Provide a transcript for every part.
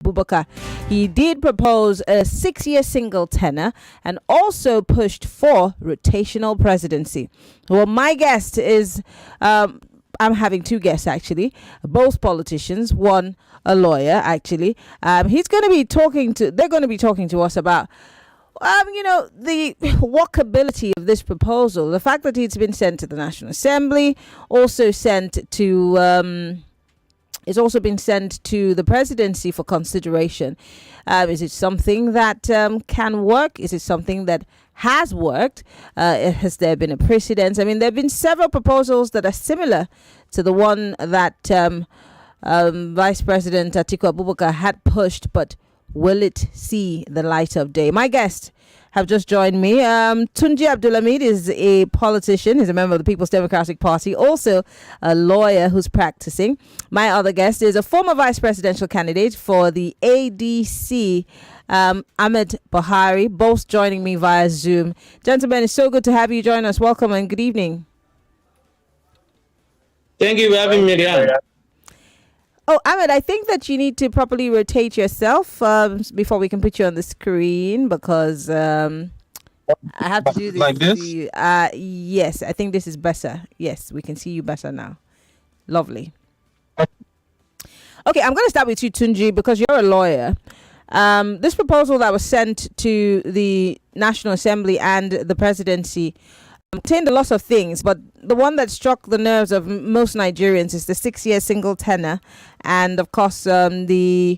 Abubakar. He did propose a 6-year single tenure and also pushed for rotational presidency. Well, my guest is, I'm having two guests actually, both politicians, one a lawyer actually. They're going to be talking to us about the workability of this proposal, the fact that it's been sent to the National Assembly, also sent to it's also been sent to the presidency for consideration. Is it something that can work? Is it something that has worked? Has there been a precedent? I mean, there have been several proposals that are similar to the one that Vice President Atiku Abubakar had pushed, but will it see the light of day? My guests have just joined me. Tunji Abdulamid is a politician. He's a member of the People's Democratic Party, also a lawyer who's practicing. My other guest is a former vice presidential candidate for the ADC, Ahmed Buhari, both joining me via Zoom. Gentlemen, it's so good to have you join us. Welcome and good evening. Thank you for having me, Maryann. Oh, Ahmed, I think that you need to properly rotate yourself before we can put you on the screen, because I have to do this. Like this? Yes, I think this is better. Yes, we can see you better now. Lovely. Okay, I'm going to start with you, Tunji, because you're a lawyer. This proposal that was sent to the National Assembly and the presidency contained a lot of things, but the one that struck the nerves of most Nigerians is the 6-year single tenure, and of course the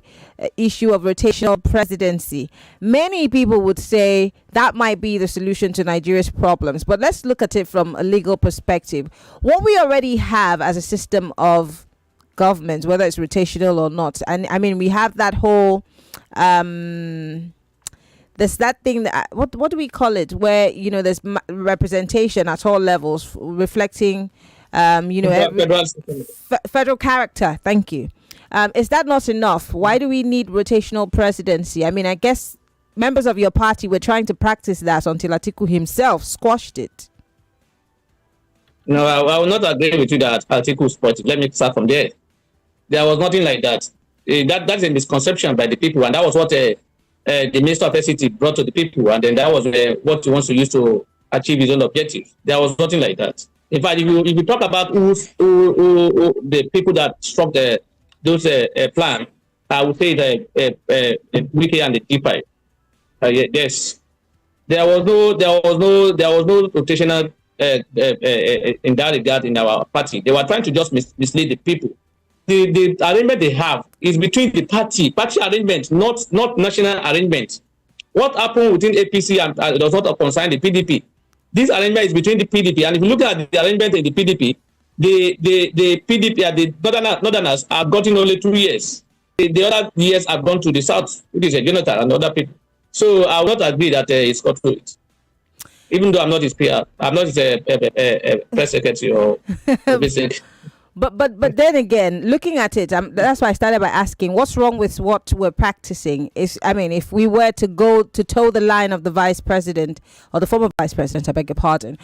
issue of rotational presidency. Many people would say that might be the solution to Nigeria's problems, but let's look at it from a legal perspective. What we already have as a system of government, whether it's rotational or not, and I mean, we have that whole there's that thing that what do we call it, where there's representation at all levels reflecting federal character. Thank you. Is that not enough? Why do we need rotational presidency? I mean, I guess members of your party were trying to practice that until Atiku himself squashed it. No, I will not agree with you that Atiku supported. Let me start from there. There was nothing like that. That's a misconception by the people, and that was what the Minister of FCT brought to the people, and then that was what he wants to use to achieve his own objective. There was nothing like that. In fact, if you talk about who the people that struck those plan, I would say the Wiki and the DPI. Yes, there was no rotational in that regard in our party. They were trying to just mislead the people. The arrangement they have is between the party arrangement, not national arrangement. What happened within APC and does not concern the PDP. This arrangement is between the PDP, and if you look at the arrangement in the PDP, the PDP and the Northerners have gotten only 2 years. The other years have gone to the South, which is Jonathan and other people. So I will not agree that it's got through it. Even though I'm not his PR, I'm not his press secretary or basic. But then again, looking at it, that's why I started by asking, what's wrong with what we're practicing? If we were to go to toe the line of the vice president or the former vice president, I beg your pardon,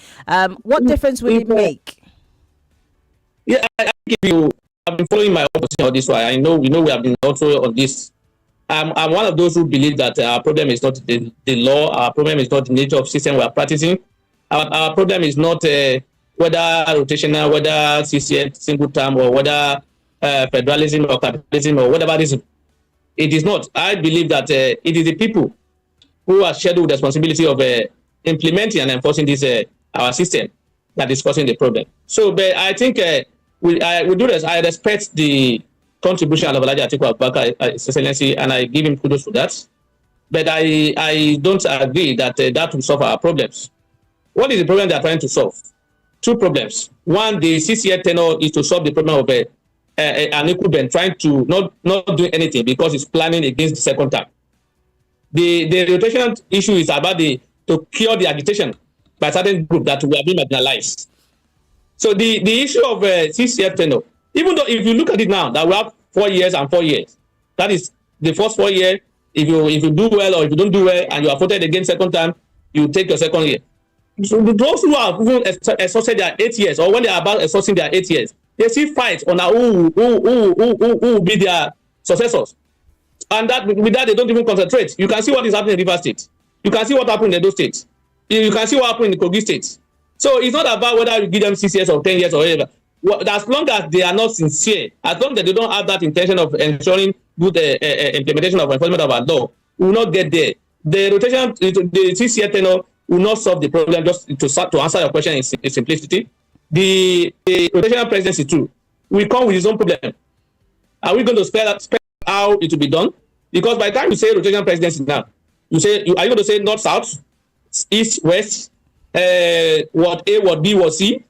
what difference would it make? Yeah, I give you. I've been following my opposition on this one. I know we have been also on this. I'm one of those who believe that our problem is not the law. Our problem is not the nature of system we are practicing. Our problem is not whether rotational, whether CCS, single term, or whether federalism or capitalism or whatever it is. It is not. I believe that it is the people who are scheduled the responsibility of implementing and enforcing this our system that is causing the problem. So, but I think we do this. I respect the contribution of Alhaji Atiku Abubakar, His Excellency, and I give him kudos for that. But I don't agree that that will solve our problems. What is the problem they are trying to solve? Two problems. One, the 6-year tenure is to solve the problem of an incumbent trying to not do anything because it's planning against the second term. The rotational issue is about to cure the agitation by certain group that we are being marginalized. So the issue of 6-year tenure, even though if you look at it now, that we have 4 years and 4 years, that is the first 4 years. If you do well or if you don't do well and you are voted against second time, you take your second year. So those who have even exhausted their 8 years, or when they are about exhausting their 8 years, they still fight on who will be their successors. And that with that, they don't even concentrate. You can see what is happening in Rivers State. You can see what happened in Edo State. You can see what happened in Kogi State. So it's not about whether you give them 6 years or 10 years or whatever. As long as they are not sincere, as long as they don't have that intention of ensuring good implementation of enforcement of our law, we will not get there. The rotation, the 6 year tenure will not solve the problem. Just to answer your question in simplicity, the rotational presidency too will come with its own problem. Are we going to spell how it will be done? Because by the time you say rotational presidency now, are you going to say north, south, east, west, what A, what B, what C?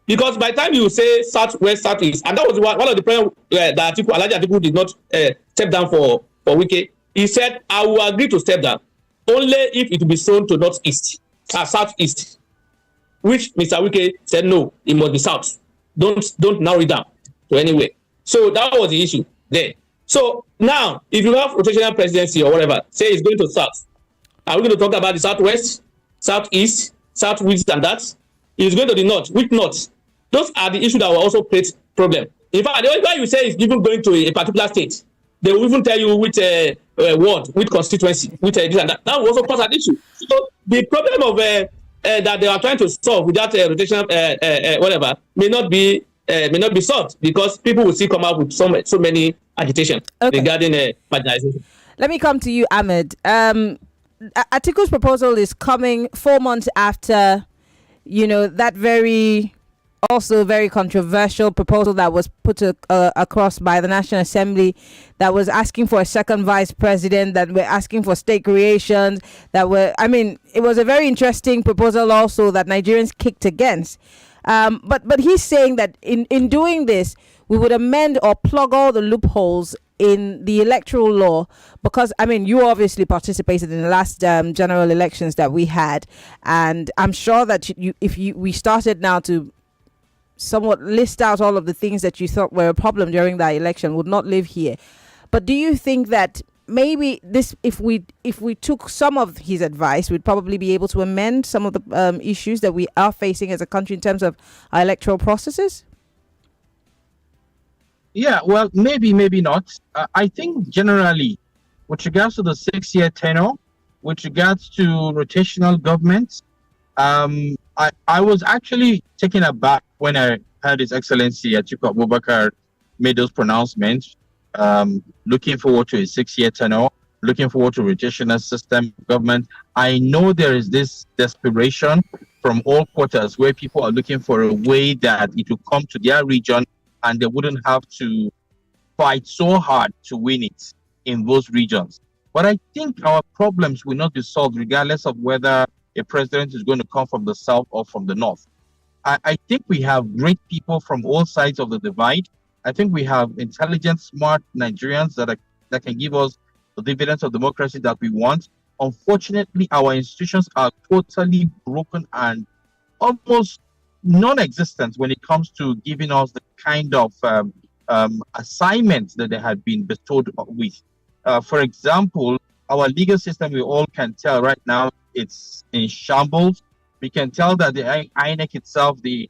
Because by the time you say south, west, southeast, and that was one of the problems that Alhaji Atiku did not step down for Wike. He said, I will agree to step down only if it will be shown to northeast, southeast, which Mr. Wike said, no, it must be south. Don't narrow it down to anywhere. So that was the issue there. So now, if you have rotational presidency or whatever, say it's going to south, are we going to talk about the southwest, southeast, southwest, and that? It's going to the north. Which north? Those are the issues that will also create problem. In fact, the only way you say is even going to a particular state, they will even tell you which ward, which constituency, which this and that. That will also cause an issue. So the problem of that they are trying to solve with that rotational whatever may not be solved because people will still come out with so many agitation regarding marginalization. Let me come to you, Ahmed. Atiku's proposal is coming 4 months after, that very controversial proposal that was put across by the National Assembly that was asking for a second vice president, that were asking for state creations, it was a very interesting proposal also that Nigerians kicked against. But he's saying that in doing this, we would amend or plug all the loopholes in the electoral law, because you obviously participated in the last general elections that we had, and I'm sure that we started now to somewhat list out all of the things that you thought were a problem during that election would not live here. But do you think that maybe this, if we took some of his advice, we'd probably be able to amend some of the issues that we are facing as a country in terms of our electoral processes? Yeah, well, maybe not. I think generally, with regards to the 6 year tenure, with regards to rotational government, I was actually taken aback when I heard His Excellency Atiku Abubakar made those pronouncements. Looking forward to a 6 year tenure, looking forward to rotational system government. I know there is this desperation from all quarters where people are looking for a way that it will come to their region and they wouldn't have to fight so hard to win it in those regions. But I think our problems will not be solved regardless of whether a president is going to come from the south or from the north. I think we have great people from all sides of the divide. I think we have intelligent, smart Nigerians that can give us the dividends of democracy that we want. Unfortunately, our institutions are totally broken and almost non-existent when it comes to giving us the kind of assignments that they had been bestowed with. For example, our legal system, we all can tell right now, it's in shambles. We can tell that the INEC itself, the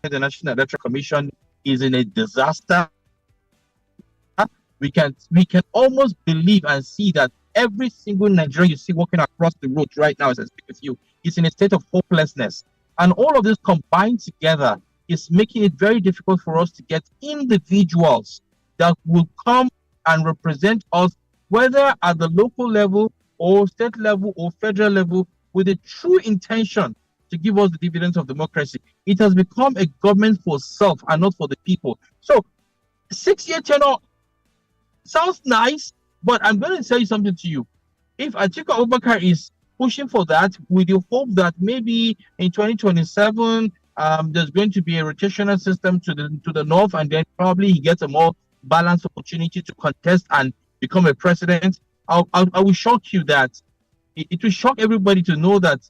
International Electoral Commission, is in a disaster. We can almost believe and see that every single Nigerian you see walking across the road right now, as I speak with you, is in a state of hopelessness. And all of this combined together is making it very difficult for us to get individuals that will come and represent us, whether at the local level or state level or federal level, with a true intention to give us the dividends of democracy. It has become a government for self and not for the people. So 6 year tenure sounds nice, but I'm going to tell you something to you. If Atiku Abubakar is pushing for that with the hope that maybe in 2027 there's going to be a rotational system to the north, and then probably he gets a more balanced opportunity to contest and become a president, I will shock you that it will shock everybody to know that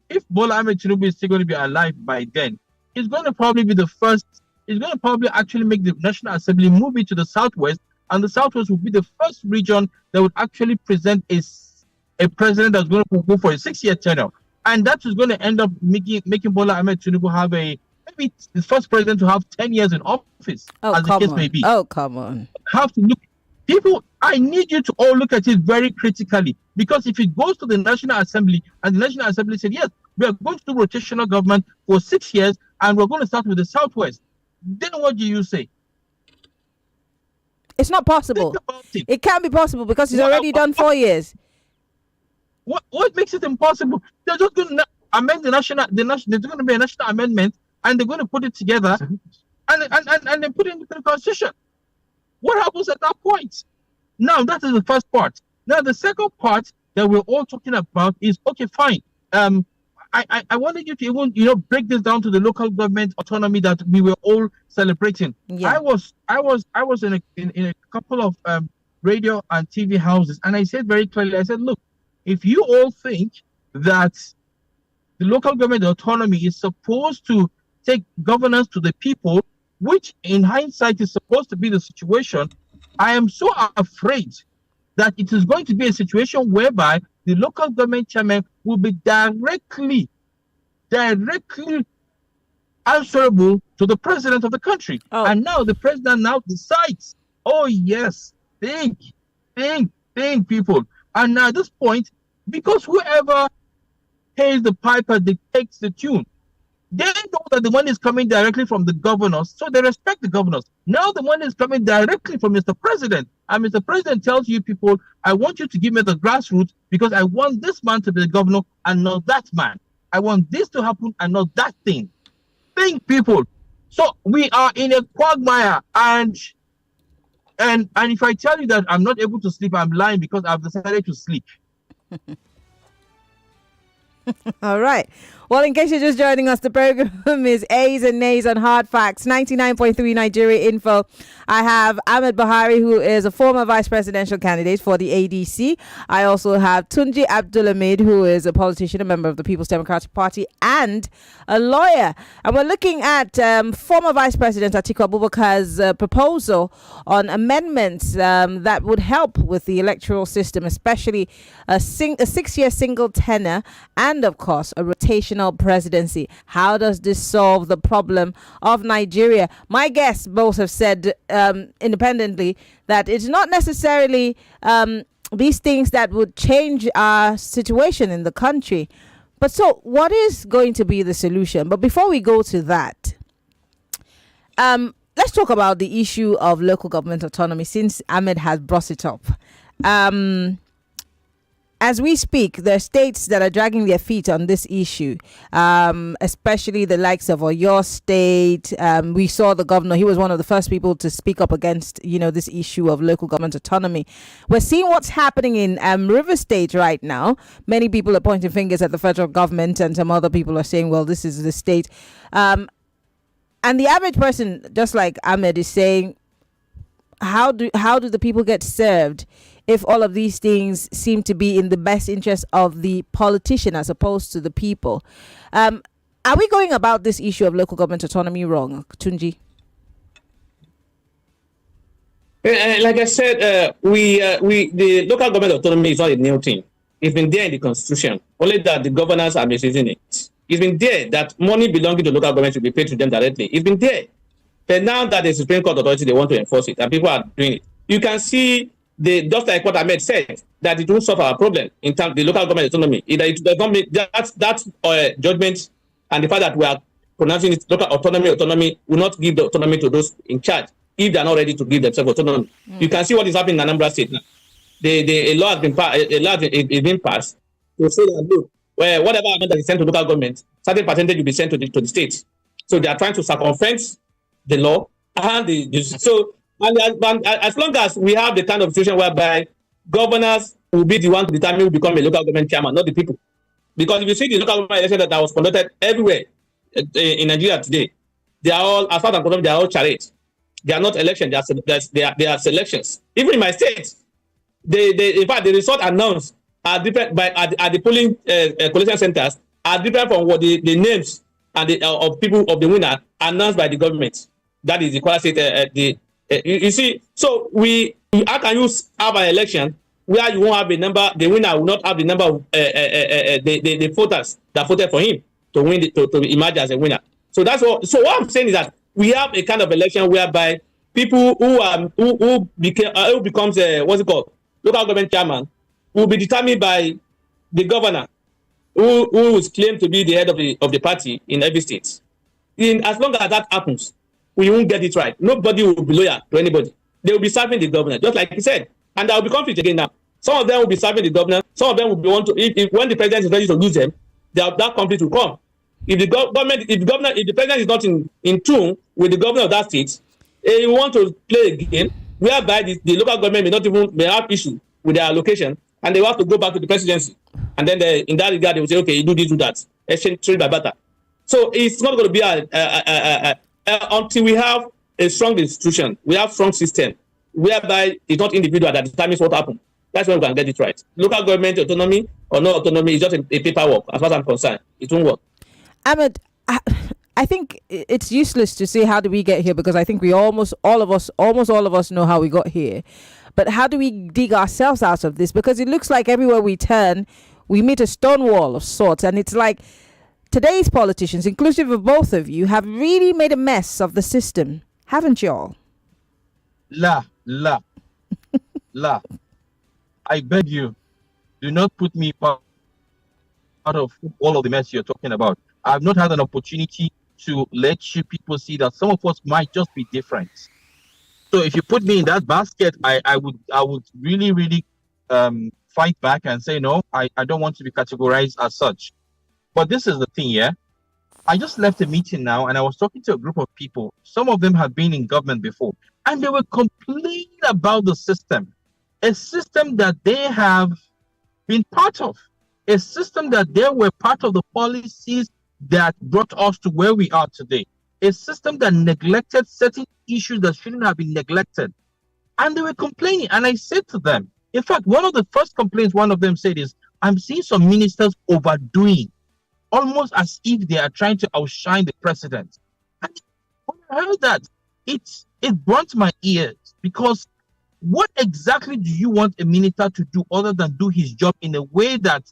if Bola Ahmed Tinubu is still going to be alive by then, he's going to probably be the first. He's going to probably actually make the National Assembly move into the southwest, and the southwest will be the first region that would actually present a president that's going to go for a 6 year tenure, and that is going to end up making Bola Ahmed Tinubu have maybe the first president to have 10 years in office, as the case may be. Oh, come on! Have to look. People, I need you to all look at it very critically, because if it goes to the National Assembly and the National Assembly said, yes, we are going to do rotational government for 6 years and we're going to start with the Southwest, then what do you say? It's not possible. It can't be possible because he's already done 4 years. What makes it impossible? They're just going to amend there's going to be a national amendment and they're going to put it together and then put it into the constitution. What happens at that point? Now, that is the first part. Now, the second part that we're all talking about is, okay, fine. I wanted you to even, break this down to the local government autonomy that we were all celebrating. Yeah. I was in a couple of radio and TV houses, and I said very clearly, I said, look, if you all think that the local government autonomy is supposed to take governance to the people, which in hindsight is supposed to be the situation, I am so afraid that it is going to be a situation whereby the local government chairman will be directly answerable to the president of the country. Oh. And now the president now decides, oh yes, think people. And now at this point, because whoever pays the piper dictates the tune, they know that the money is coming directly from the governors, so they respect the governors. Now the money is coming directly from Mr. President, and Mr. President tells you people, I want you to give me the grassroots because I want this man to be the governor and not that man. I want this to happen and not that thing. Think, people. So we are in a quagmire, and if I tell you that I'm not able to sleep, I'm lying, because I've decided to sleep. All right. Well, in case you're just joining us, the program is A's and Nays on Hard Facts, 99.3 Nigeria Info. I have Ahmed Buhari, who is a former vice presidential candidate for the ADC. I also have Tunji Abdulamid, who is a politician, a member of the People's Democratic Party, and a lawyer. And we're looking at former Vice President Atiku Abubakar's proposal on amendments that would help with the electoral system, especially a 6-year single tenure and, of course, a rotational presidency. How does this solve the problem of Nigeria? My guests both have said independently that it's not necessarily these things that would change our situation in the country. But so what is going to be the solution? But before we go to that, let's talk about the issue of local government autonomy, since Ahmed has brought it up. As we speak, there are states that are dragging their feet on this issue, especially the likes of Oyo State. We saw the governor; he was one of the first people to speak up against, this issue of local government autonomy. We're seeing what's happening in River State right now. Many people are pointing fingers at the federal government, and some other people are saying, "Well, this is the state." And the average person, just like Ahmed is saying, how do the people get served if all of these things seem to be in the best interest of the politician as opposed to the people? Are we going about this issue of local government autonomy wrong, Tunji? Like I said, the local government autonomy is not a new thing. It's been there in the constitution. Only that the governors are misusing it. It's been there that money belonging to local government should be paid to them directly. It's been there. But now that the Supreme Court authority, they want to enforce it, and people are doing it. You can see, just like what Ahmed said, that it won't solve our problem in terms of the local government autonomy. It does not make that judgment, and the fact that we are pronouncing it local autonomy will not give the autonomy to those in charge if they are not ready to give themselves autonomy. You can see what is happening in Anambra State now. A law has been passed. A law is being passed to say that, look, whatever amount that is sent to local government, certain percentage will be sent to the state. So they are trying to circumvent the law and and as long as we have the kind of situation whereby governors will be the one to determine who become a local government chairman, not the people. Because if you see the local government election that was conducted everywhere in Nigeria today, they are all, as far as I'm concerned, they are all charades. They are not elections, they are selections. Even in my state, in fact, the result announced are different at the polling collection centers are different from what the names and of people of the winner announced by the government. That is the Kwara State. You see, so how can you have an election where you won't have a number, the winner will not have the number of the voters that voted for him to win to emerge as a winner. So that's what. So what I'm saying is that we have a kind of election whereby people who became who becomes what's it called, local government chairman, will be determined by the governor, who is claimed to be the head of the party in every state. As long as that happens, we won't get it right. Nobody will be loyal to anybody. They will be serving the governor, just like he said. And there will be conflict again now. Some of them will be serving the governor. Some of them will be want to. If when the president is ready to lose them, that conflict will come. If the president is not in tune with the governor of that state, he want to play a game whereby the local government may have issue with their allocation, and they will have to go back to the presidency. And then in that regard, they will say, okay, you do that. Exchange trade by barter. So it's not going to be until we have a strong institution, we have strong system, whereby it's not individual that determines what happens. That's when we can get it right. Local government autonomy or no autonomy is just a paperwork, as far as I'm concerned. It won't work. Ahmed, I think it's useless to say how do we get here, because I think we almost all of us know how we got here. But how do we dig ourselves out of this? Because it looks like everywhere we turn, we meet a stone wall of sorts. And it's like today's politicians, inclusive of both of you, have really made a mess of the system, haven't y'all? La. I beg you, do not put me part of all of the mess you're talking about. I've not had an opportunity to let you people see that some of us might just be different. So if you put me in that basket, I would really fight back and say, no, I don't want to be categorized as such. But this is the thing, yeah? I just left a meeting now and I was talking to a group of people. Some of them have been in government before, and they were complaining about the system. A system that they have been part of. A system that they were part of the policies that brought us to where we are today. A system that neglected certain issues that shouldn't have been neglected. And they were complaining. And I said to them, in fact, one of the first complaints one of them said is, I'm seeing some ministers overdoing, almost as if they are trying to outshine the president. And when I heard that, it burnt my ears, because what exactly do you want a minister to do other than do his job in a way that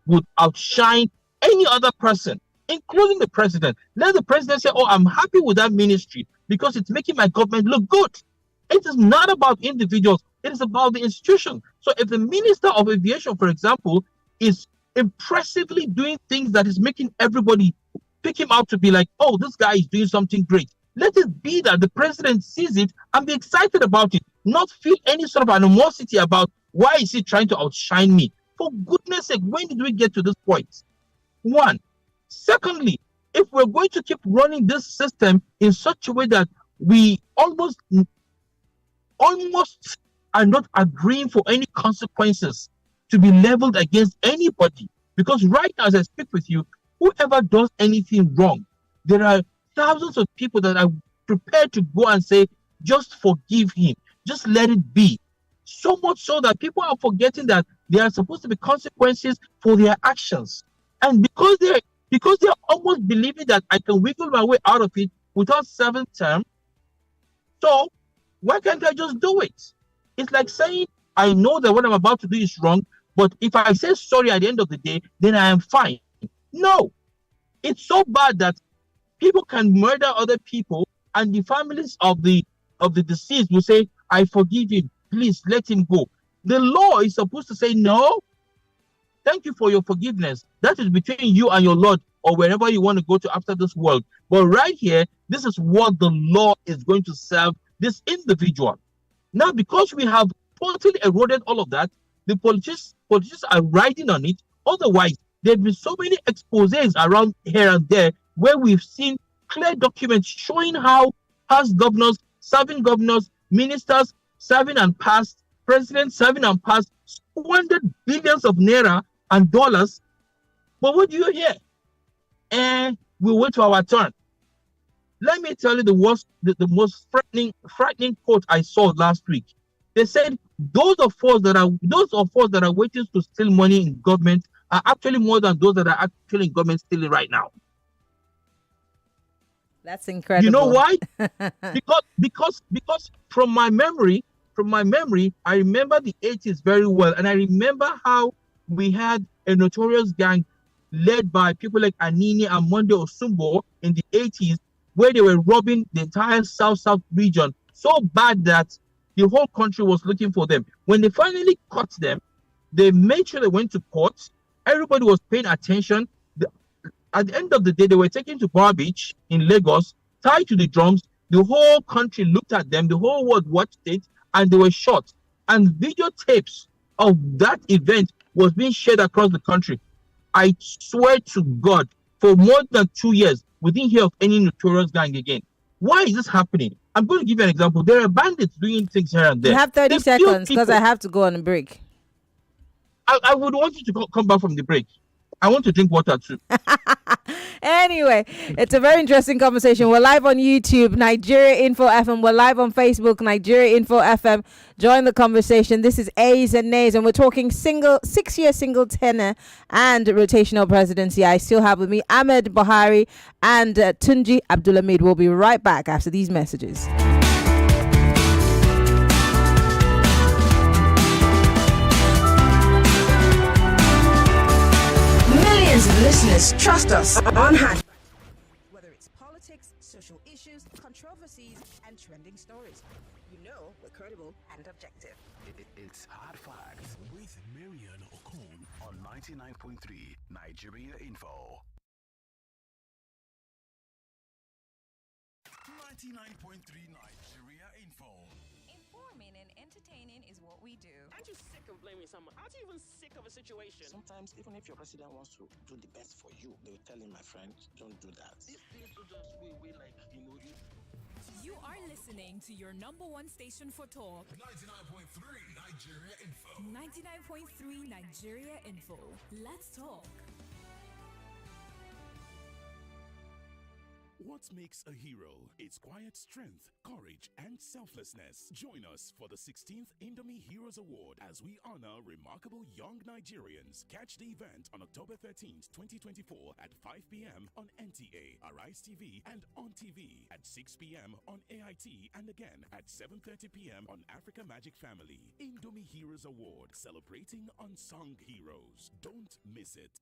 would outshine any other person, including the president? Let the president say, oh, I'm happy with that ministry because it's making my government look good. It is not about individuals. It is about the institution. So if the minister of aviation, for example, is impressively doing things that is making everybody pick him out to be like, oh, this guy is doing something great, let it be that the president sees it and be excited about it, not feel any sort of animosity about why is he trying to outshine me. For goodness sake, when did we get to this point? One. Secondly, if we're going to keep running this system in such a way that we almost are not agreeing for any consequences to be leveled against anybody, because right now as I speak with you, whoever does anything wrong, there are thousands of people that are prepared to go and say, just forgive him, just let it be. So much so that people are forgetting that there are supposed to be consequences for their actions. And because they're almost believing that I can wiggle my way out of it without serving term, so why can't I just do it? It's like saying, I know that what I'm about to do is wrong, but if I say sorry at the end of the day, then I am fine. No. It's so bad that people can murder other people, and the families of the deceased will say, I forgive him, please let him go. The law is supposed to say, no, thank you for your forgiveness. That is between you and your Lord, or wherever you want to go to after this world. But right here, this is what the law is going to serve this individual. Now, because we have totally eroded all of that, the politicians are riding on it. Otherwise, there have been so many exposés around here and there where we've seen clear documents showing how past governors, serving governors, ministers serving and past, presidents serving and past, squandered billions of naira and dollars. But what do you hear? And we wait for our turn. Let me tell you the most frightening quote I saw last week. They said those of us that are waiting to steal money in government are actually more than those that are actually in government stealing right now. That's incredible. You know why? because from my memory, I remember the 80s very well, and I remember how we had a notorious gang led by people like Anini and Monde Osumbo in the 80s, where they were robbing the entire South region so bad that the whole country was looking for them. When they finally caught them, they made sure they went to court. Everybody was paying attention. At the end of the day, they were taken to Bar Beach in Lagos, tied to the drums. The whole country looked at them. The whole world watched it, and they were shot. And videotapes of that event was being shared across the country. I swear to God, for more than 2 years, we didn't hear of any notorious gang again. Why is this happening? I'm going to give you an example. There are bandits doing things here and there. You have 30 seconds because I have to go on a break. I would want you to come back from the break. I want to drink water too. Anyway, it's a very interesting conversation. We're live on YouTube, Nigeria Info FM. We're live on Facebook, Nigeria Info FM. Join the conversation. This is A's and Nays, and we're talking 6-year single tenure and rotational presidency. I still have with me Ahmed, Buhari, and Tunji Abdulamid. We'll be right back after these messages. Listeners, trust us on hand. Whether it's politics, social issues, controversies, and trending stories, you know we're credible and objective. It's Hard Facts with Maryann Okon on 99.3 Nigeria Info. 99.3 Nigeria Info. Informing and entertaining is what we do. Aren't you sick of blaming someone? Aren't you even sick of a situation? Sometimes, even if your president wants to do the best for you, they will tell him, my friend, don't do that. These things will just way like, You are listening to your number one station for talk. 99.3 Nigeria Info. 99.3 Nigeria Info. Let's talk. What makes a hero? It's quiet strength, courage, and selflessness. Join us for the 16th Indomie Heroes Award as we honor remarkable young Nigerians. Catch the event on October 13th, 2024 at 5 p.m. on NTA, Arise TV, and on TV at 6 p.m. on AIT, and again at 7:30 p.m. on Africa Magic Family. Indomie Heroes Award, celebrating unsung heroes. Don't miss it.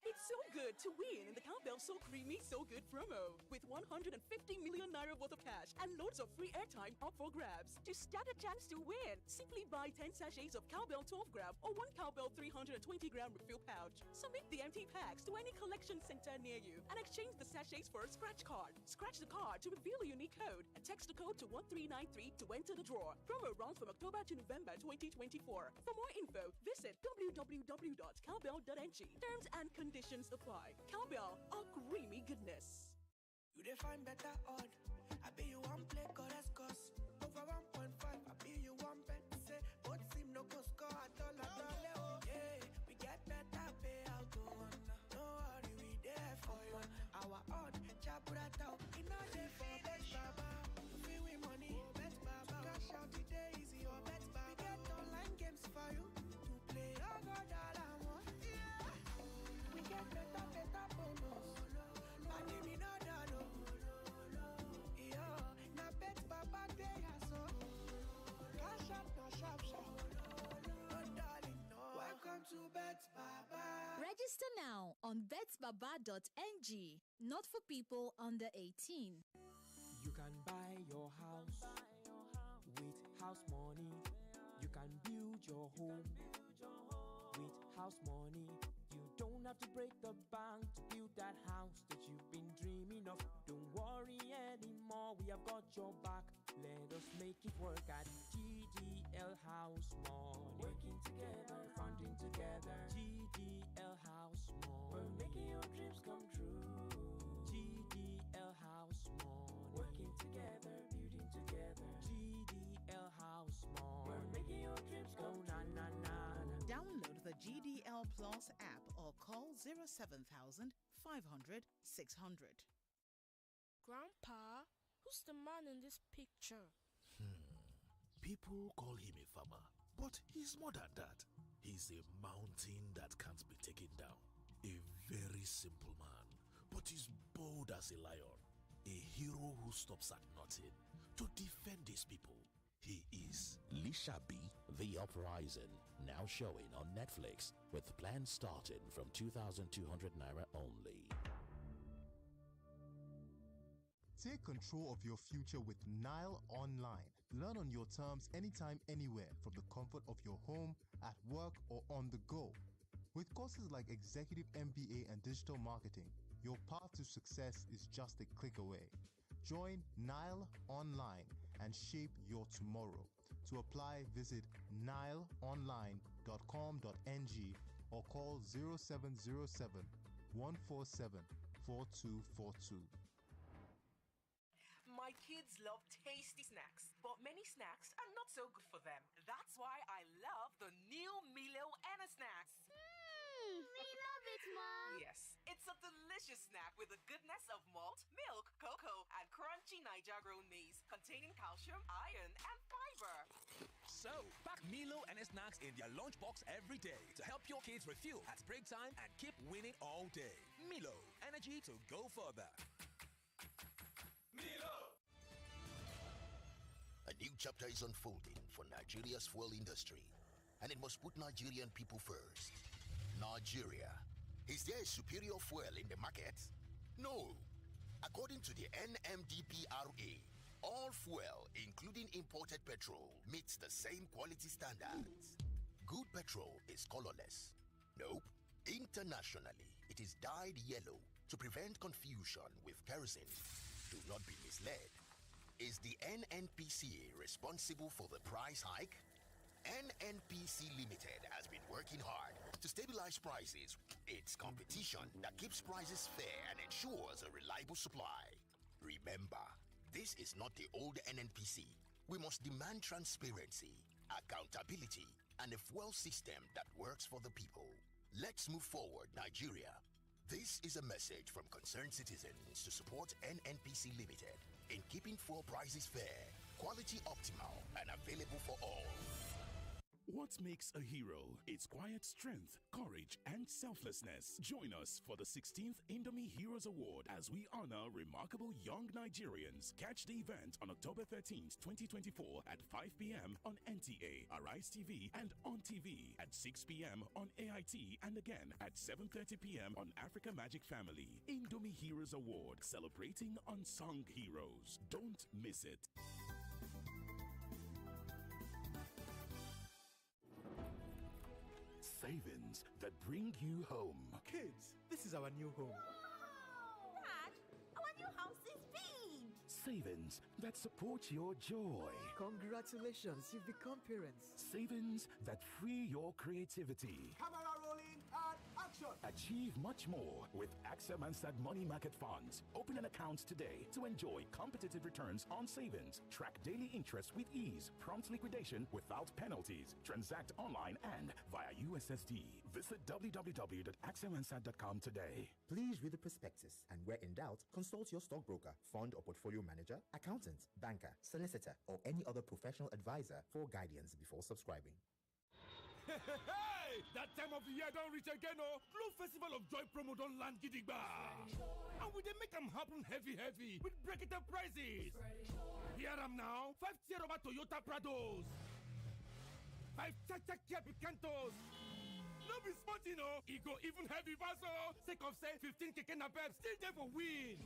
It's so good to win in the Cowbell So Creamy So Good promo with 150 million naira worth of cash and loads of free airtime up for grabs. To stand a chance to win, simply buy 10 sachets of Cowbell 12 gram or 1 Cowbell 320 gram refill pouch. Submit the empty packs to any collection center near you and exchange the sachets for a scratch card. Scratch the card to reveal a unique code and text the code to 1393 to enter the draw. Promo runs from October to November 2024. For more info, visit www.cowbell.ng. Terms and conditions apply. Cowbell, a creamy goodness. You define better odd. I bet you one play cause over 1.5. I bet you one bet say both seem no go score at all. Yeah, we get better payout. No worry, we there for you. Our odd chabrat out. In a day for bet baba. Feel we money, bet baba. Cash out today easy or bet baba. We get online games for you to play. Oh God, yeah. We get better bonus. Money me no dano. Yeah, na bet baba day so. Cash out no sharp. No darling, no. Welcome to Bet Baba. Register now on betsbaba.ng. Not for people under 18. You can buy your house with house money. You can build your home with house money. You don't have to break the bank to build that house that you've been dreaming of. Don't worry anymore, we have got your back. Let us make it work at GDL House Money. Working together, funding together. GDL House Money. We're making your dreams come true. GDL House Money. Working together, building together. GDL House Money. We're making your dreams go na na na. Download the GDL Plus app or call 07000 500 600. Grandpa, who's the man in this picture? People call him a farmer, but he's more than that. He's a mountain that can't be taken down. A very simple man, but he's bold as a lion. A hero who stops at nothing to defend his people. He is Lishabi, The Uprising, now showing on Netflix with plans starting from 2,200 naira only. Take control of your future with Nile Online. Learn on your terms anytime, anywhere from the comfort of your home, at work, or on the go. With courses like Executive MBA and Digital Marketing, your path to success is just a click away. Join Nile Online and shape your tomorrow. To apply, visit nileonline.com.ng or call 0707 147 4242. My kids love tasty snacks, but many snacks are not so good for them. That's why I love the new Milo Anna snacks. We love it, Mom. Yes, it's a delicious snack with the goodness of malt, milk, cocoa, and crunchy Niger-grown maize containing calcium, iron, and fiber. So, pack Milo and snacks in their lunchbox every day to help your kids refuel at break time and keep winning all day. Milo, energy to go further. Milo! A new chapter is unfolding for Nigeria's fuel industry, and it must put Nigerian people first. Nigeria. Is there a superior fuel in the market? No. According to the NMDPRA, all fuel, including imported petrol, meets the same quality standards. Good petrol is colorless. Nope. Internationally, it is dyed yellow to prevent confusion with kerosene. Do not be misled. Is the NNPC responsible for the price hike? NNPC Limited has been working hard to stabilize prices. It's competition that keeps prices fair and ensures a reliable supply. Remember, this is not the old NNPC. We must demand transparency, accountability, and a fuel system that works for the people. Let's move forward, Nigeria. This is a message from concerned citizens to support NNPC Limited in keeping fuel prices fair, quality optimal, and available for all. What makes a hero? Its quiet strength, courage, and selflessness. Join us for the 16th Indomie Heroes Award as we honor remarkable young Nigerians. Catch the event on October 13th, 2024 at 5 p.m. on NTA, Arise TV, and on TV at 6 p.m. on AIT, and again at 7:30 p.m. on Africa Magic Family. Indomie Heroes Award, celebrating unsung heroes. Don't miss it. Savings that bring you home. Kids, this is our new home. Dad, our new house is big. Savings that support your joy. Congratulations, you've become parents. Savings that free your creativity. Camera rolling and action. Achieve much more with AXA Mansard Money Market Funds. Open an account today to enjoy competitive returns on savings. Track daily interest with ease. Prompt liquidation without penalties. Transact online and via USSD. Visit www.axamansard.com today. Please read the prospectus and where in doubt, consult your stockbroker, fund or portfolio manager, accountant, banker, solicitor, or any other professional advisor for guidance before subscribing. Hey! That time of the year don't reach again, oh! Glow Festival of Joy promo don't land gidigba! And we dey make them happen heavy with breakable prices! Hear them now! 5 tier over Toyota Prados! 5 Cha-Cha Kia Picantos! No be smart, you know! E go even heavy vaso! Sake of say 15 keke napep still there for win!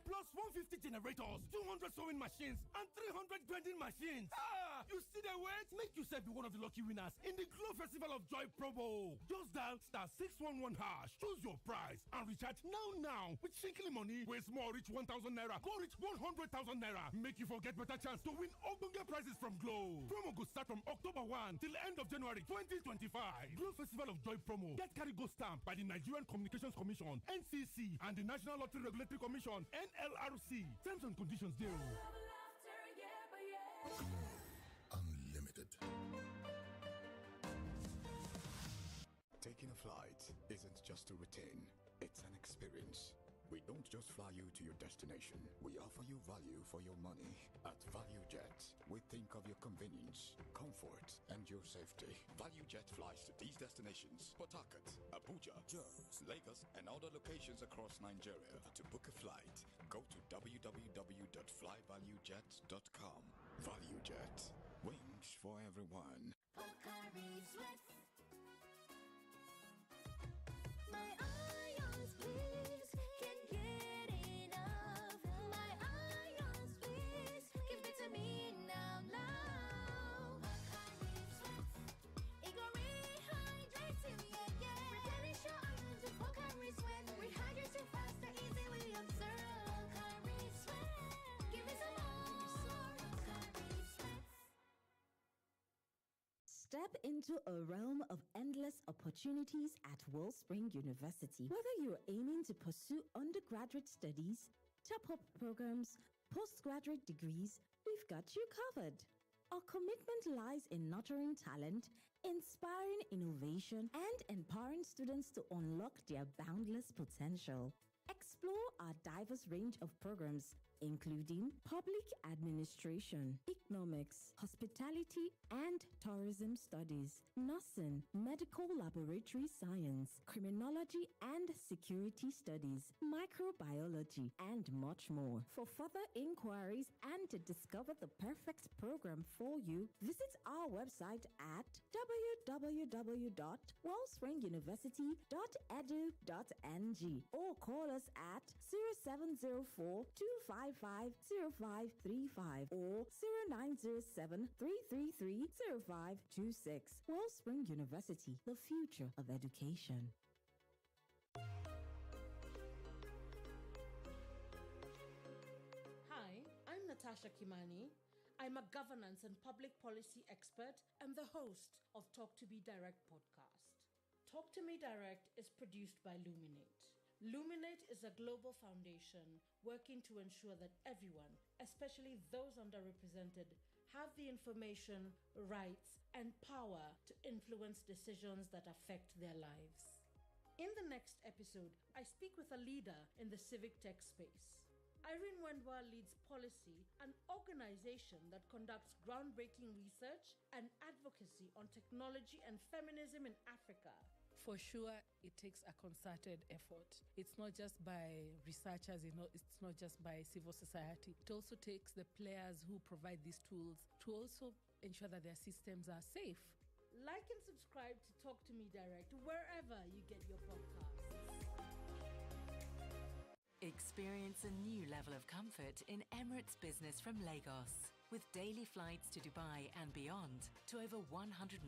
Plus 150 generators, 200 sewing machines, and 300 grinding machines. Ah! You see the wait? Make yourself be one of the lucky winners in the Glow Festival of Joy promo. Just dial *611#, choose your price, and recharge now with shrinkly money. Where small reach 1,000 naira, go reach 100,000 naira. Make you forget better chance to win ogbonge prizes from Glow. Promo go start from October 1 till end of January 2025. Glow Festival of Joy promo. Get carry go stamp by the Nigerian Communications Commission, NCC, and the National Lottery Regulatory Commission, NLRC. Terms and conditions there. Unlimited. Taking a flight isn't just to retain, it's an experience. We don't just fly you to your destination. We offer you value for your money. At ValueJet, we think of your convenience, comfort, and your safety. ValueJet flies to these destinations: Port Harcourt, Abuja, Jos, Lagos, and other locations across Nigeria. To book a flight, go to www.flyvaluejet.com. ValueJet, wings for everyone. My ions, please, can't get enough. My Step into a realm of endless opportunities at Wellspring University. Whether you're aiming to pursue undergraduate studies, top-up programs, postgraduate degrees, we've got you covered. Our commitment lies in nurturing talent, inspiring innovation, and empowering students to unlock their boundless potential. Explore our diverse range of programs, including public administration, economics, hospitality and tourism studies, nursing, medical laboratory science, criminology and security studies, microbiology, and much more. For further inquiries and to discover the perfect program for you, visit our website at www.wellspringuniversity.edu.ng or call us at 0704 255 0535 or 0907 333 0526. Wellspring University, the future of education. Hi, I'm Natasha Kimani. I'm a governance and public policy expert and the host of Talk to Me Direct podcast. Talk to Me Direct is produced by Luminate. Luminate is a global foundation working to ensure that everyone, especially those underrepresented, have the information, rights, and power to influence decisions that affect their lives. In the next episode, I speak with a leader in the civic tech space. Irene Wendwa leads Policy, an organization that conducts groundbreaking research and advocacy on technology and feminism in Africa. For sure, it takes a concerted effort. It's not just by researchers, it's not just by civil society. It also takes the players who provide these tools to also ensure that their systems are safe. Like and subscribe to Talk to Me Direct wherever you get your podcasts. Experience a new level of comfort in Emirates Business from Lagos. With daily flights to Dubai and beyond to over 140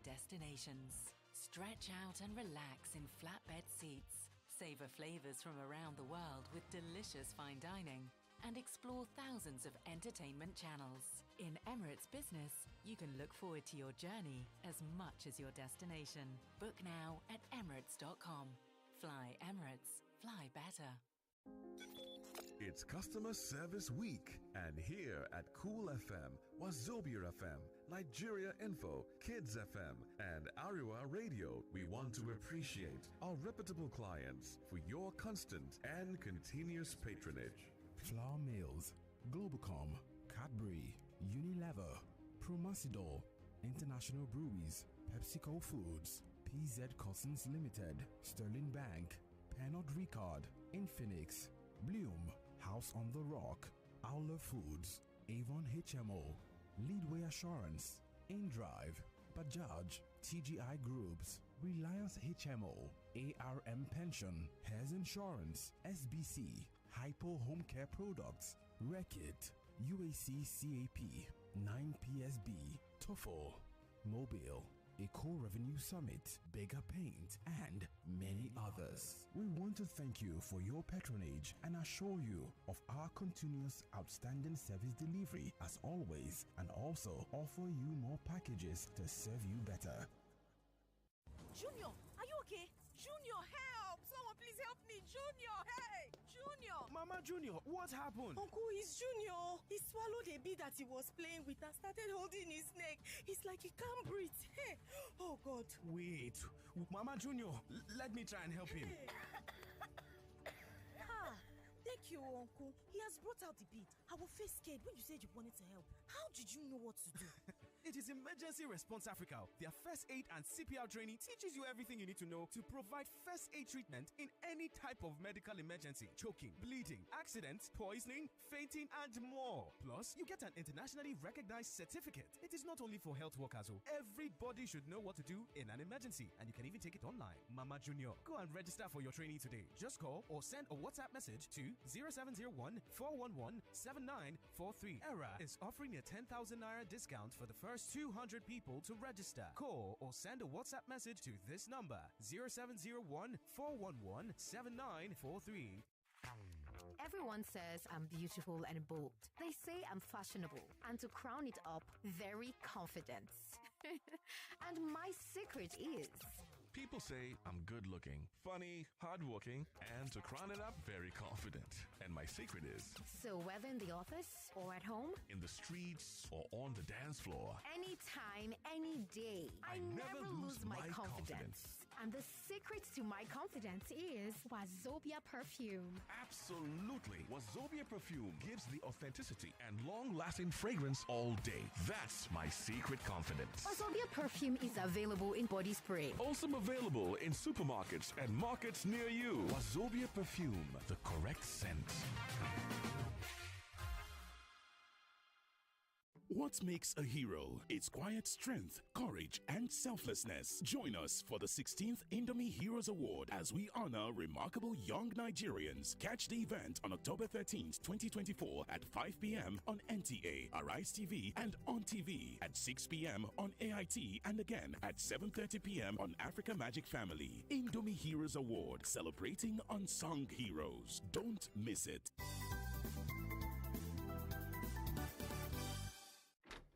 destinations. Stretch out and relax in flatbed seats. Savor flavors from around the world with delicious fine dining. And explore thousands of entertainment channels. In Emirates Business, you can look forward to your journey as much as your destination. Book now at emirates.com. Fly Emirates. Fly better. It's Customer Service Week, and here at Cool FM, Wazobia FM, Nigeria Info, Kids FM, and Ariwa Radio, we want to appreciate our reputable clients for your constant and continuous patronage. Flour Mills, Globalcom, Cadbury, Unilever, Promasidor, International Breweries, PepsiCo Foods, PZ Cousins Limited, Sterling Bank, Pernod Ricard, Infinix, Bloom, House on the Rock, Owler Foods, Avon HMO, Leadway Assurance, InDrive, Bajaj, TGI Groups, Reliance HMO, ARM Pension, Hairs Insurance, SBC, Hypo Home Care Products, Reckitt, UAC CAP, 9PSB, TOEFL, Mobile, Eco Revenue Summit, Bigger Paint, and many others. We want to thank you for your patronage and assure you of our continuous outstanding service delivery as always, and also offer you more packages to serve you better. Junior, are you okay? Junior, help! Someone please help me! Junior, hey! Junior! Mama Junior, what happened? Uncle, it's Junior. He swallowed a bee that he was playing with and started holding his neck. It's like he can't breathe. Hey! Oh, God. Wait, Mama Junior, let me try and help him. Thank you, Uncle. He has brought out the bead. I was first scared when you said you wanted to help. How did you know what to do? It is Emergency Response Africa. Their first aid and CPR training teaches you everything you need to know to provide first aid treatment in any type of medical emergency. Choking, bleeding, accidents, poisoning, fainting, and more. Plus, you get an internationally recognized certificate. It is not only for health workers. Everybody should know what to do in an emergency, and you can even take it online. Mama Junior, go and register for your training today. Just call or send a WhatsApp message to 0701 411 7943. ERA is offering a 10,000 Naira discount for the first 200 people to register. Call or send a WhatsApp message to this number 0701 411 7943. Everyone says I'm beautiful and bold. They say I'm fashionable, and to crown it up, very confident. And my secret is... People say I'm good looking, funny, hardworking, and to crown it up, very confident. And my secret is... So whether in the office or at home, in the streets or on the dance floor, anytime, any day, I never lose my confidence. And the secret to my confidence is Wazobia perfume. Absolutely. Wazobia perfume gives the authenticity and long-lasting fragrance all day. That's my secret confidence. Wazobia perfume is available in body spray. Also available in supermarkets and markets near you. Wazobia perfume, the correct scent. What makes a hero? It's quiet strength, courage, and selflessness. Join us for the 16th Indomie Heroes Award as we honor remarkable young Nigerians. Catch the event on October 13th, 2024 at 5 p.m. on NTA, Arise TV, and on TV at 6 p.m. on AIT, and again at 7:30 p.m. on Africa Magic Family. Indomie Heroes Award, celebrating unsung heroes. Don't miss it.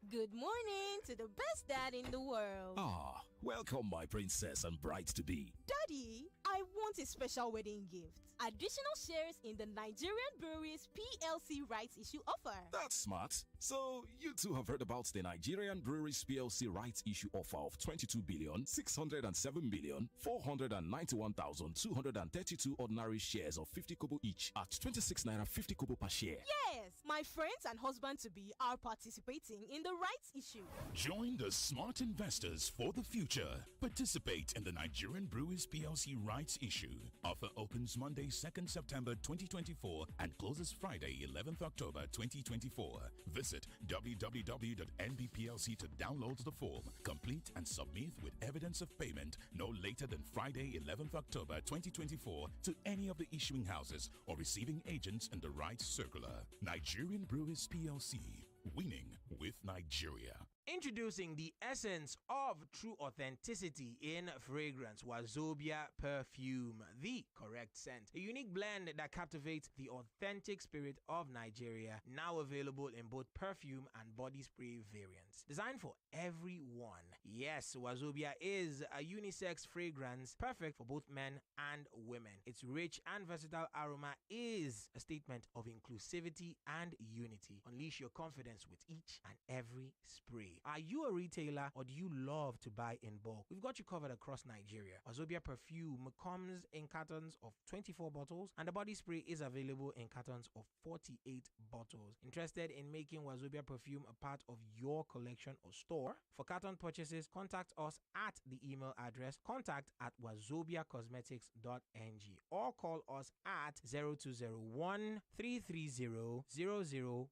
Good morning to the best dad in the world. Ah, welcome my princess and bride-to-be. Daddy, I want a special wedding gift. Additional shares in the Nigerian Breweries PLC rights issue offer. That's smart. So, you two have heard about the Nigerian Breweries PLC rights issue offer of 22,607,491,232 ordinary shares of 50 kobo each at 26 naira 50 kobo per share. Yes, my friends and husband-to-be are participating in the rights issue. Join the smart investors for the future. Participate in the Nigerian Breweries PLC rights issue. Offer opens Monday, 2nd September 2024 and closes Friday, 11th October 2024. Visit www.nbplc to download the form, complete and submit with evidence of payment no later than Friday, 11th October 2024 to any of the issuing houses or receiving agents in the rights circular. Nigerian Breweries PLC, winning with Nigeria. Introducing the essence of true authenticity in fragrance, Wazobia perfume, the correct scent. A unique blend that captivates the authentic spirit of Nigeria, now available in both perfume and body spray variants. Designed for everyone. Yes, Wazobia is a unisex fragrance perfect for both men and women. Its rich and versatile aroma is a statement of inclusivity and unity. Unleash your confidence with each and every spray. Are you a retailer or do you love to buy in bulk? We've got you covered across Nigeria. Wazobia perfume comes in cartons of 24 bottles and the body spray is available in cartons of 48 bottles. Interested in making Wazobia perfume a part of your collection or store? For carton purchases, contact us at the email address contact@wazobiacosmetics.ng or call us at 0201 330 0047.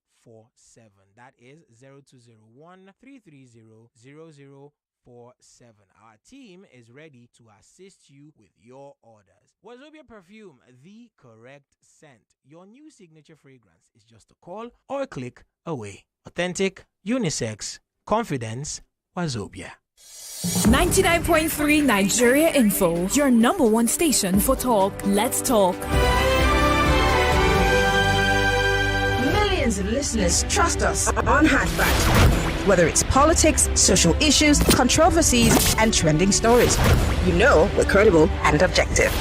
That is 0201 330 0047. Our team is ready to assist you with your orders. Wazobia perfume, the correct scent. Your new signature fragrance is just a call or a click away. Authentic, unisex, confidence, Wazobia. 99.3 Nigeria Info, your number one station for talk. Let's talk. Millions of listeners trust us on Hatchback. Whether it's politics, social issues, controversies, and trending stories, you know we're credible and objective.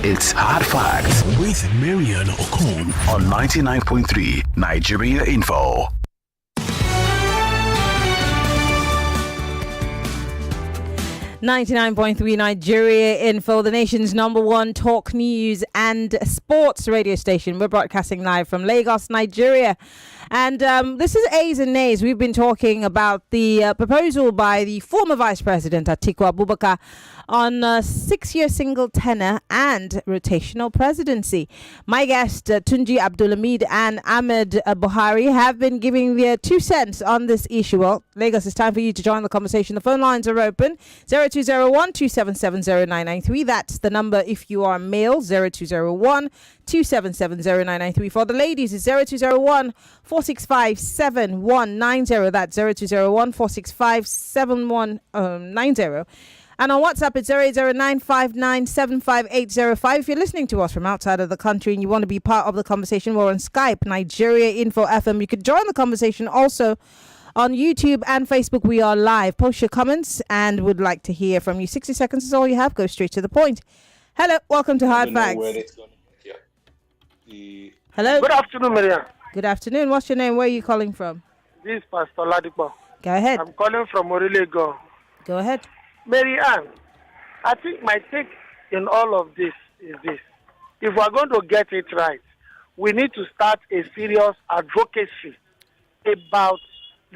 It's Hard Facts with Maryann Okon on 99.3 Nigeria Info. 99.3 Nigeria Info, the nation's number one talk news and sports radio station. We're broadcasting live from Lagos, Nigeria. And this is A's and Nays. We've been talking about the proposal by the former Vice President Atiku Abubakar on a 6-year single tenure and rotational presidency. My guest, Tunji, Abdulamid and Ahmed Buhari, have been giving their 2 cents on this issue. Well, Lagos, it's time for you to join the conversation. The phone lines are open. 0201 277 0993. That's the number if you are male. 0201 277 0993. For the ladies, it's 0201 465 7190. That's 0201 465 7190. And on WhatsApp, it's 08095975805. If you're listening to us from outside of the country and you want to be part of the conversation, we're on Skype, Nigeria Info FM. You could join the conversation also On YouTube and Facebook, we are live. Post your comments and would like to hear from you. 60 seconds is all you have. Go straight to the point. Hello, welcome to Hard Facts. Hello. Good afternoon, Maryann. Good afternoon. What's your name? Where are you calling from? This is Pastor Ladipo. Go ahead. I'm calling from Orilego. Go ahead. Maryann, I think my take in all of this is this. If we're going to get it right, we need to start a serious advocacy about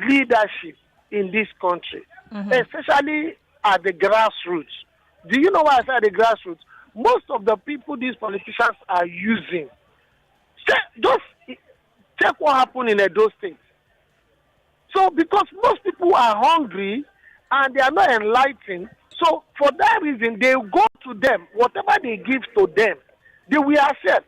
leadership in this country, especially at the grassroots. Do you know why I say at the grassroots? Most of the people these politicians are using, just check what happened in those things. So because most people are hungry and they are not enlightened, so for that reason they go to them, whatever they give to them, they will accept.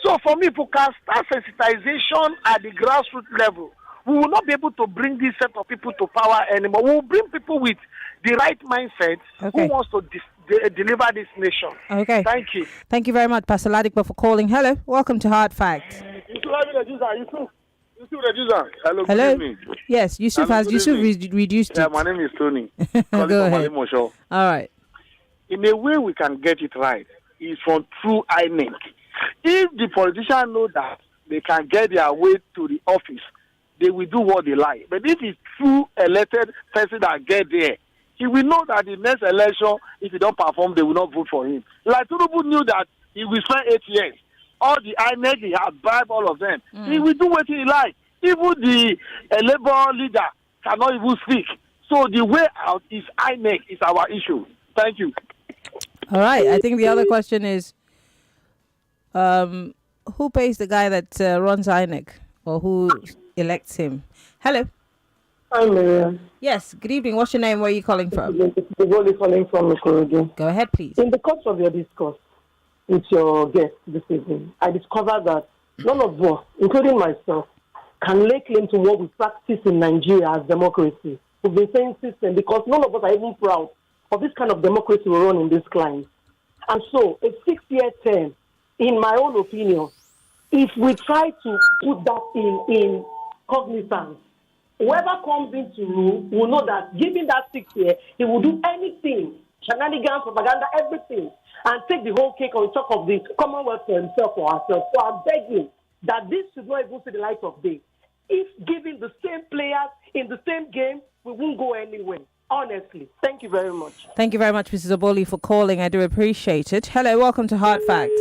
So for me, if we can start sensitization at the grassroots level, we will not be able to bring this set of people to power anymore. We will bring people with the right mindset who wants to deliver this nation. Okay. Thank you. Thank you very much, Pastor Ladipo, for calling. Hello. Welcome to Hard Facts. Hello. Hello. Good evening. Yes, Yusuf has reduced it. Yeah, my name is Tony. Go ahead. All right. In a way, we can get it right. Is from through INEC. If the politicians know that they can get their way to the office, they will do what they like. But if it's through elected person that get there, he will know that the next election, if he don't perform, they will not vote for him. Like Tinubu knew that he will spend 8 years. All the INEC, he has bribed all of them. He will do what he like. Even the Labour leader cannot even speak. So the way out is INEC is our issue. Thank you. All right. I think the other question is, who pays the guy that runs INEC, or who elects him? Hello. Hi, Maryann. Yes. Good evening. What's your name? Where are you calling from? Buhari calling from Ikorodu. Go ahead, please. In the course of your discourse with your guest this evening, I discovered that none of us, including myself, can lay claim to what we practice in Nigeria as democracy. We've been saying system because none of us are even proud of this kind of democracy we run in this climate. And so, a 6-year term, in my own opinion, if we try to put that in cognizance, whoever comes into rule will know that given that 6 year, he will do anything, shenanigans, propaganda, everything, and take the whole cake on top of the Commonwealth for himself or ourselves. So I'm begging that this should not even see the light of day. If given the same players in the same game, we won't go anywhere. Honestly. Thank you very much. Thank you very much, Mrs. Oboli, for calling. I do appreciate it. Hello, welcome to Hard Facts.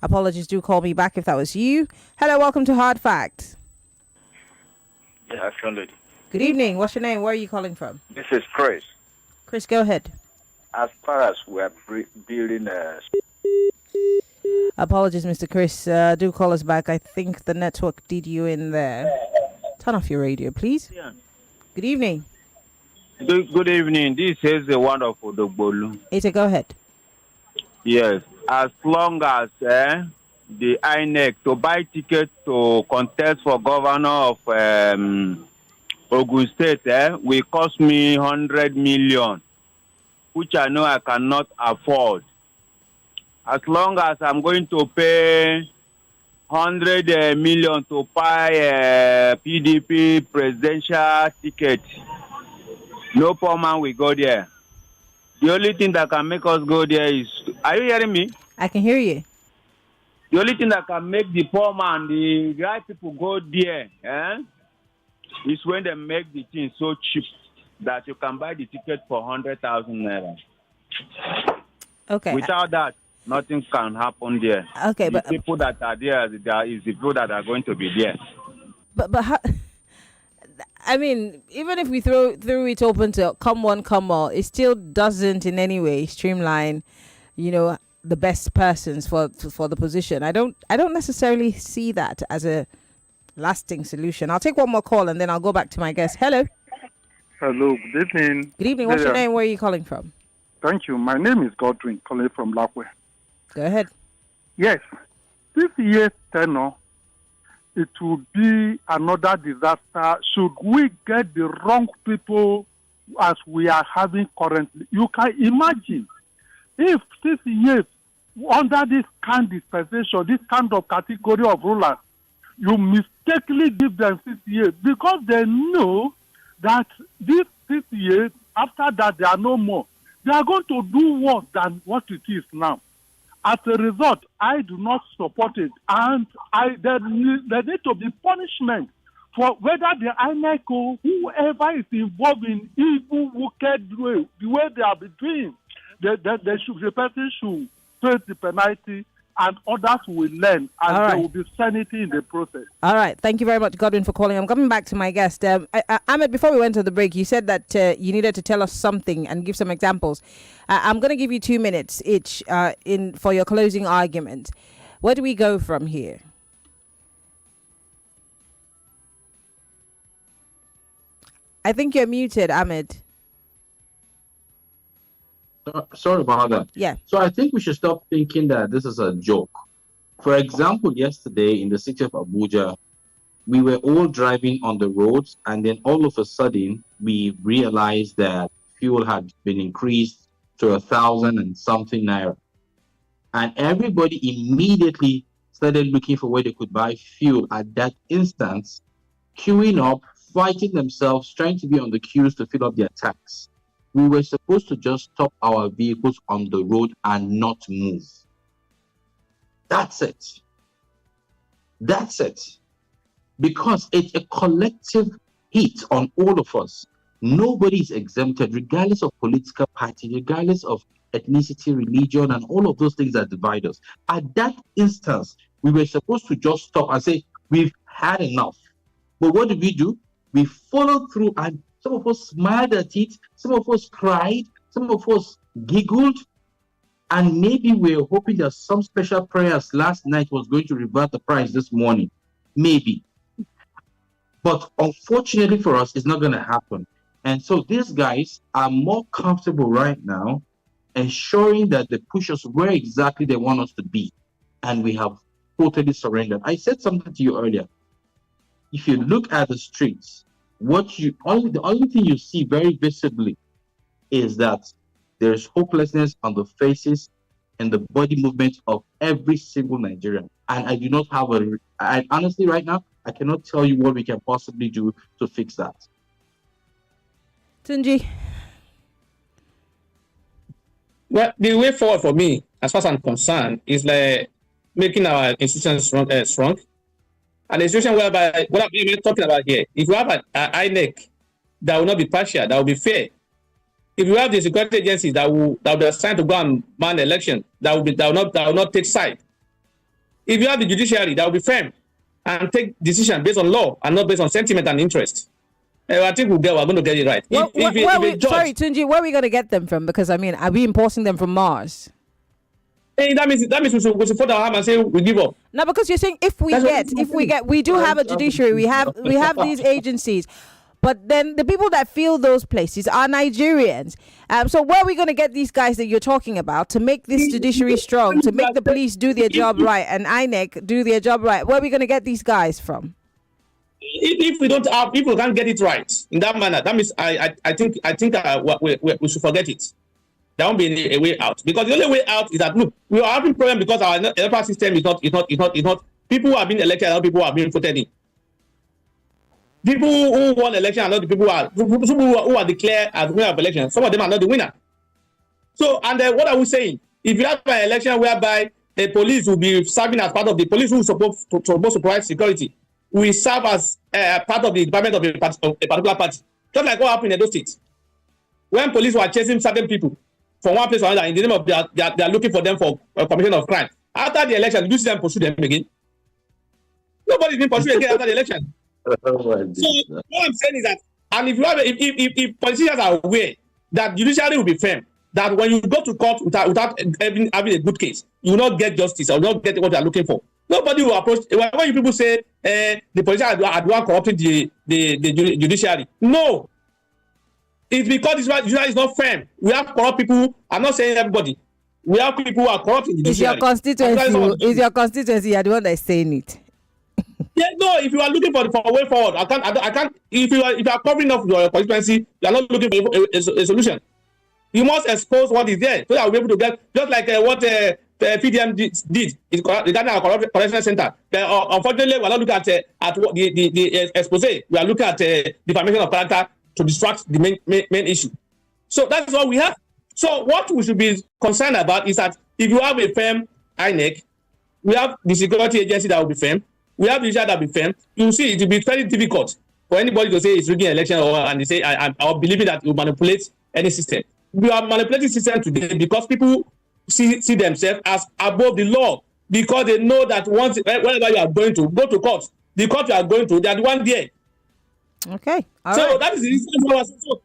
Apologies, do call me back if that was you. Hello, welcome to Hard Facts. Yeah, absolutely. Good evening. What's your name? Where are you calling from? This is Chris. Chris, go ahead. As far as we are building Apologies, Mr. Chris. Do call us back. I think the network did you in there. Turn off your radio, please. Yeah. Good evening. Good evening. This is the wonderful Dogbolu. Ita, go ahead. Yes. As long as the INEC to buy tickets to contest for governor of Ogun State will cost me 100 million, which I know I cannot afford. As long as I'm going to pay 100 million to buy a PDP presidential ticket, no poor man will go there. The only thing that can make us go there is... Are you hearing me? I can hear you. The only thing that can make the poor man, the right people go there, is when they make the thing so cheap that you can buy the ticket for 100,000 naira. Okay. Without that, nothing can happen there. Okay, the people that are there is the people that are going to be there. But how... I mean, even if we throw it open to come one, come all, it still doesn't in any way streamline, the best persons for the position. I don't necessarily see that as a lasting solution. I'll take one more call and then I'll go back to my guest. Hello. Hello. Good evening. Good evening. What's your name? Where are you calling from? Thank you. My name is Godwin, calling from Lakwe. Go ahead. Yes. This year's tenure, it will be another disaster should we get the wrong people as we are having currently. You can imagine if 6 years under this kind of dispensation, this kind of category of rulers, you mistakenly give them 6 years because they know that this year, after that, there are no more. They are going to do worse than what it is now. As a result, I do not support it. And there need to be punishment for whether the INEC or whoever is involved in evil, wicked way, the way they are doing. The person should face the penalty, and others will learn, and there will be sanity in the process. All right. Thank you very much, Godwin, for calling. I'm coming back to my guest. Ahmed, before we went to the break, you said that you needed to tell us something and give some examples. I'm going to give you 2 minutes each for your closing argument. Where do we go from here? I think you're muted, Ahmed. Sorry about that. Yeah. So I think we should stop thinking that this is a joke. For example, yesterday in the city of Abuja, we were all driving on the roads, and then all of a sudden we realized that fuel had been increased to 1,000 and something naira. And everybody immediately started looking for where they could buy fuel at that instance, queuing up, fighting themselves, trying to be on the queues to fill up their tanks. We were supposed to just stop our vehicles on the road and not move. That's it. That's it. Because it's a collective hit on all of us. Nobody is exempted, regardless of political party, regardless of ethnicity, religion, and all of those things that divide us. At that instance, we were supposed to just stop and say, we've had enough. But what did we do? We followed through, and some of us smiled at it, some of us cried, some of us giggled, and maybe we were hoping that some special prayers last night was going to revert the price this morning. Maybe. But unfortunately for us, it's not going to happen. And so these guys are more comfortable right now ensuring that they push us where exactly they want us to be. And we have totally surrendered. I said something to you earlier. If you look at the streets, the only thing you see very visibly is that there's hopelessness on the faces and the body movement of every single Nigerian. And I do not have honestly right now, I cannot tell you what we can possibly do to fix that. Tunji. Well, the way forward for me, as far as I'm concerned, is like making our institutions strong. And a situation whereby, what we're talking about here, if you have an INEC that will not be partial, that will be fair. If you have the security agencies that will be assigned to go and man the election, that will not take side. If you have the judiciary that will be firm and take decision based on law and not based on sentiment and interest, I think we're going to get it right. Sorry, Tunji, where are we going to get them from? Because I mean, are we importing them from Mars? Hey, that means we should put our arm and say we give up. No, because you're saying we do have a judiciary, we have these agencies, but then the people that fill those places are Nigerians. So where are we going to get these guys that you're talking about to make this judiciary strong, to make the police do their job right and INEC do their job right? Where are we going to get these guys from? If we don't have, if we can't get it right in that manner, that means I think we should forget it. There won't be a way out, because the only way out is that, look, we are having problem because our electoral system is not people who are being elected and not people who are being voted in. People who won election are not the people who are declared as winner of election. Some of them are not the winner. So, and what are we saying? If you have an election whereby the police will be serving as part of the police who is supposed to provide security, we serve as part of the department of a particular party, just like what happened in Edo State, when police were chasing certain people from one place to another in the name of they are looking for them for commission of crime. After the election, did you see them pursue them again? Nobody's been pursued again after the election. So what I'm saying is that, and if politicians are aware that judiciary will be firm, that when you go to court without having a good case, you will not get justice or not get what you are looking for. Nobody will approach. When you people say the politicians are the one corrupting the judiciary, no. It's because the judiciary is not firm. We have corrupt people. I'm not saying everybody. We have people who are corrupt in the judiciary. Is your constituency? You're the one that's saying it. Yeah, no. If you are looking for a way forward, I can't. If you are covering up your constituency, you are not looking for a solution. You must expose what is there so that we'll be able to get, just like what PDM did regarding our correctional center. Unfortunately, we are not looking at what the expose. We are looking at defamation of character, to distract the main issue. So that's all we have. So what we should be concerned about is that if you have a firm INEC, we have the security agency that will be firm, we have the judiciary that will be firm, you see it will be very difficult for anybody to say it's rigging an election and they say, I'm believing that you manipulate any system. We are manipulating system today because people see themselves as above the law because they know that whenever you are going to go to court, the court you are going to, they are the one there. Okay. That is the reason. So,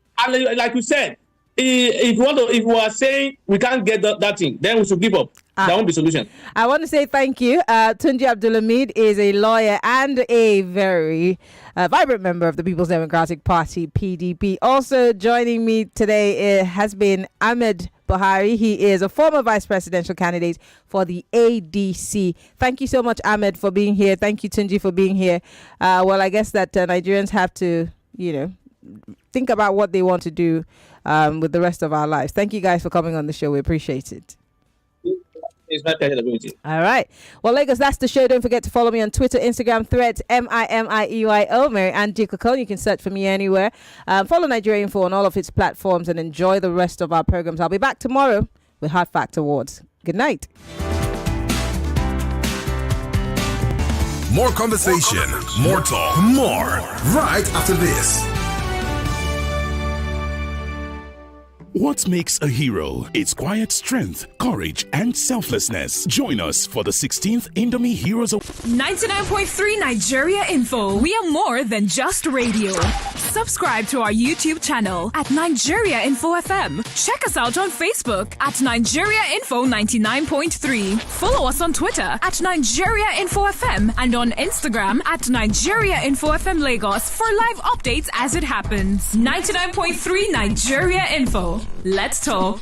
like you said, if you are saying we can't get that thing, then we should give up. There won't be solution. I want to say thank you. Tunji Abdulamid is a lawyer and a very vibrant member of the People's Democratic Party, PDP. Also joining me today has been Ahmed Buhari. He is a former vice presidential candidate for the ADC. Thank you so much, Ahmed, for being here. Thank you, Tunji, for being here. Well, I guess that Nigerians have to, think about what they want to do with the rest of our lives. Thank you guys for coming on the show. We appreciate it. It's my pleasure to be with you. All right. Well, Lagos, that's the show. Don't forget to follow me on Twitter, Instagram, Threads, MIMIEYO, Maryann Okon. You can search for me anywhere. Follow Nigeria Info on all of its platforms and enjoy the rest of our programs. I'll be back tomorrow with Hard Fact Awards. Good night. More conversation, more talk, more right after this. What makes a hero? It's quiet strength, courage, and selflessness. Join us for the 16th Indomie Heroes Award. 99.3 Nigeria Info. We are more than just radio. Subscribe to our YouTube channel at Nigeria Info FM. Check us out on Facebook at Nigeria Info 99.3. Follow us on Twitter at Nigeria Info FM and on Instagram at Nigeria Info FM Lagos for live updates as it happens. 99.3 Nigeria Info. Let's talk.